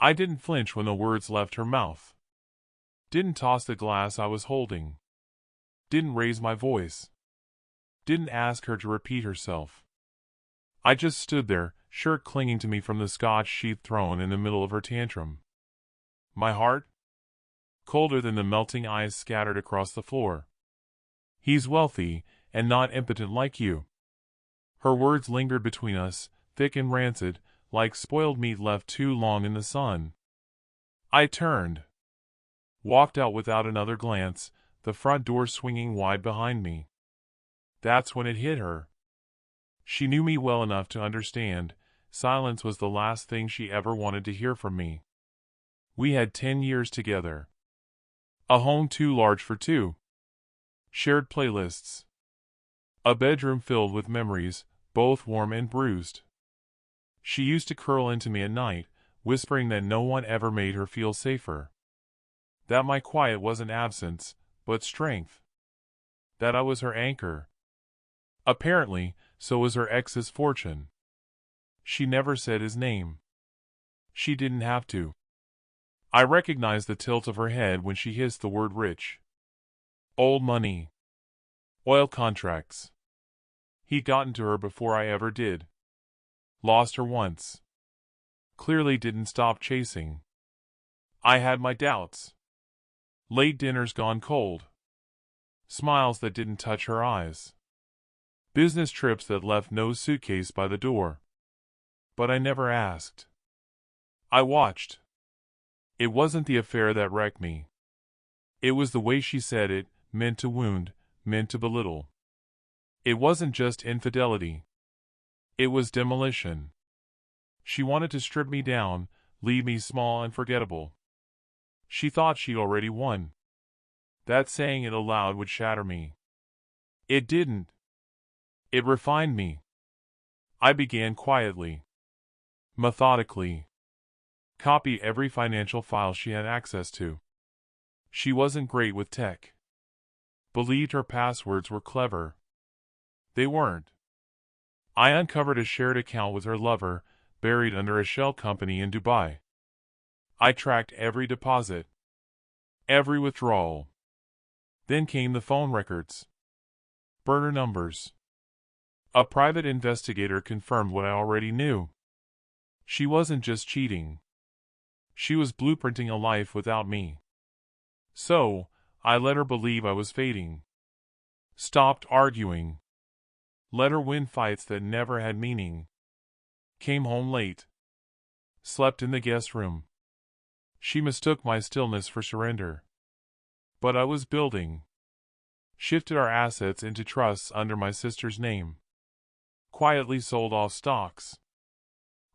I didn't flinch when the words left her mouth. Didn't toss the glass I was holding. Didn't raise my voice. Didn't ask her to repeat herself. I just stood there, shirt clinging to me from the scotch she'd thrown in the middle of her tantrum. My heart? Colder than the melting ice scattered across the floor. He's wealthy, and not impotent like you. Her words lingered between us, thick and rancid, like spoiled meat left too long in the sun. I turned. Walked out without another glance, the front door swinging wide behind me. That's when it hit her. She knew me well enough to understand, silence was the last thing she ever wanted to hear from me. We had 10 years together. A home too large for two. Shared playlists. A bedroom filled with memories, both warm and bruised. She used to curl into me at night, whispering that no one ever made her feel safer. That my quiet wasn't absence, but strength. That I was her anchor. Apparently, so was her ex's fortune. She never said his name. She didn't have to. I recognized the tilt of her head when she hissed the word rich. Old money. Oil contracts. He'd gotten to her before I ever did. Lost her once. Clearly didn't stop chasing. I had my doubts. Late dinners gone cold. Smiles that didn't touch her eyes. Business trips that left no suitcase by the door. But I never asked. I watched. It wasn't the affair that wrecked me. It was the way she said it, meant to wound, meant to belittle. It wasn't just infidelity. It was demolition. She wanted to strip me down, leave me small and forgettable. She thought she'd already won. That saying it aloud would shatter me. It didn't. It refined me. I began quietly. Methodically. Copy every financial file she had access to. She wasn't great with tech. Believed her passwords were clever. They weren't. I uncovered a shared account with her lover, buried under a shell company in Dubai. I tracked every deposit. Every withdrawal. Then came the phone records. Burner numbers. A private investigator confirmed what I already knew. She wasn't just cheating. She was blueprinting a life without me. So, I let her believe I was fading. Stopped arguing. Let her win fights that never had meaning. Came home late. Slept in the guest room. She mistook my stillness for surrender. But I was building. Shifted our assets into trusts under my sister's name. Quietly sold off stocks.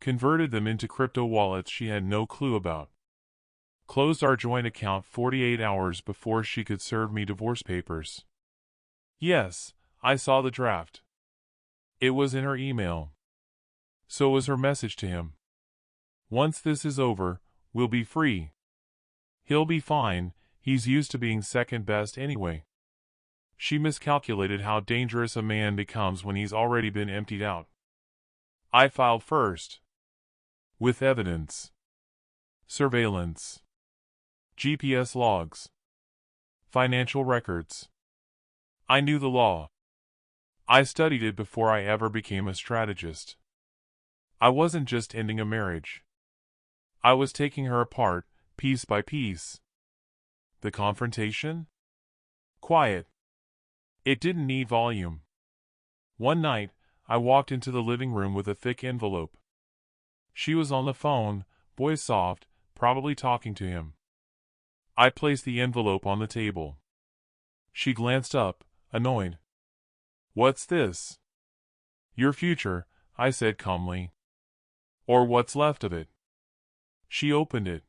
Converted them into crypto wallets she had no clue about. Closed our joint account 48 hours before she could serve me divorce papers. Yes, I saw the draft. It was in her email. So was her message to him. Once this is over, we'll be free. He'll be fine, he's used to being second best anyway. She miscalculated how dangerous a man becomes when he's already been emptied out. I filed first. With evidence. Surveillance. GPS logs. Financial records. I knew the law. I studied it before I ever became a strategist. I wasn't just ending a marriage. I was taking her apart, piece by piece. The confrontation? Quiet. It didn't need volume. One night, I walked into the living room with a thick envelope. She was on the phone, voice soft, probably talking to him. I placed the envelope on the table. She glanced up, annoyed. What's this? Your future, I said calmly. Or what's left of it. She opened it.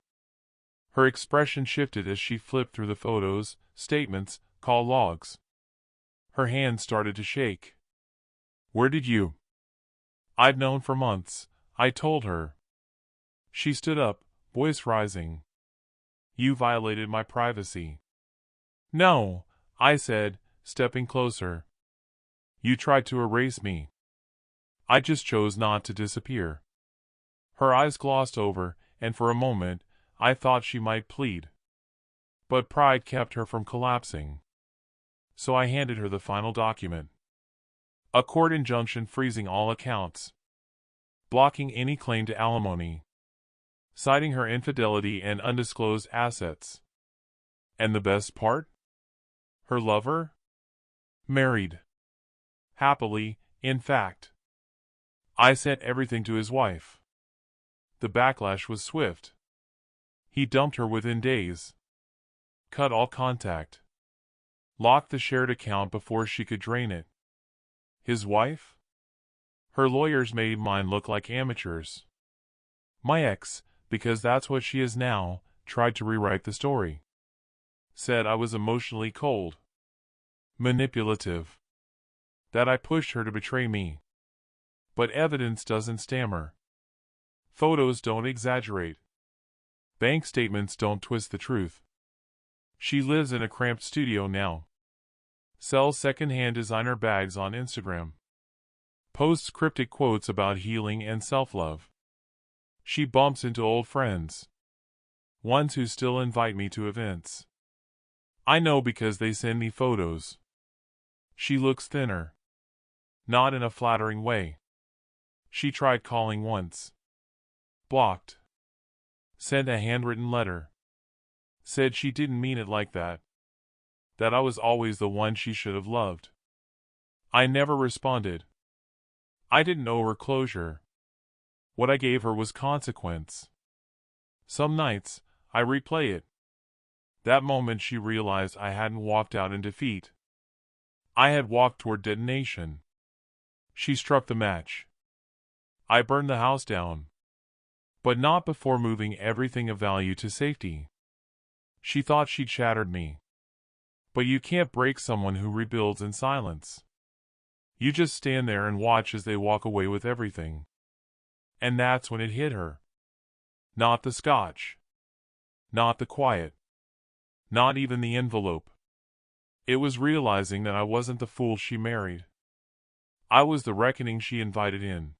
Her expression shifted as she flipped through the photos, statements, call logs. Her hand started to shake. Where did you? I've known for months, I told her. She stood up, voice rising. You violated my privacy. No, I said, stepping closer. You tried to erase me. I just chose not to disappear. Her eyes glossed over, and for a moment, I thought she might plead. But pride kept her from collapsing. So I handed her the final document. A court injunction freezing all accounts, blocking any claim to alimony, citing her infidelity and undisclosed assets. And the best part? Her lover? Married. Happily, in fact. I sent everything to his wife. The backlash was swift. He dumped her within days. Cut all contact. Locked the shared account before she could drain it. His wife? Her lawyers made mine look like amateurs. My ex, because that's what she is now, tried to rewrite the story. Said I was emotionally cold. Manipulative. That I pushed her to betray me. But evidence doesn't stammer. Photos don't exaggerate. Bank statements don't twist the truth. She lives in a cramped studio now. Sells second-hand designer bags on Instagram. Posts cryptic quotes about healing and self-love. She bumps into old friends. Ones who still invite me to events. I know because they send me photos. She looks thinner. Not in a flattering way. She tried calling once. Blocked. Sent a handwritten letter. Said she didn't mean it like that. That I was always the one she should have loved. I never responded. I didn't owe her closure. What I gave her was consequence. Some nights, I replay it. That moment she realized I hadn't walked out in defeat. I had walked toward detonation. She struck the match. I burned the house down. But not before moving everything of value to safety. She thought she'd shattered me. But you can't break someone who rebuilds in silence. You just stand there and watch as they walk away with everything. And that's when it hit her. Not the scotch. Not the quiet. Not even the envelope. It was realizing that I wasn't the fool she married. I was the reckoning she invited in.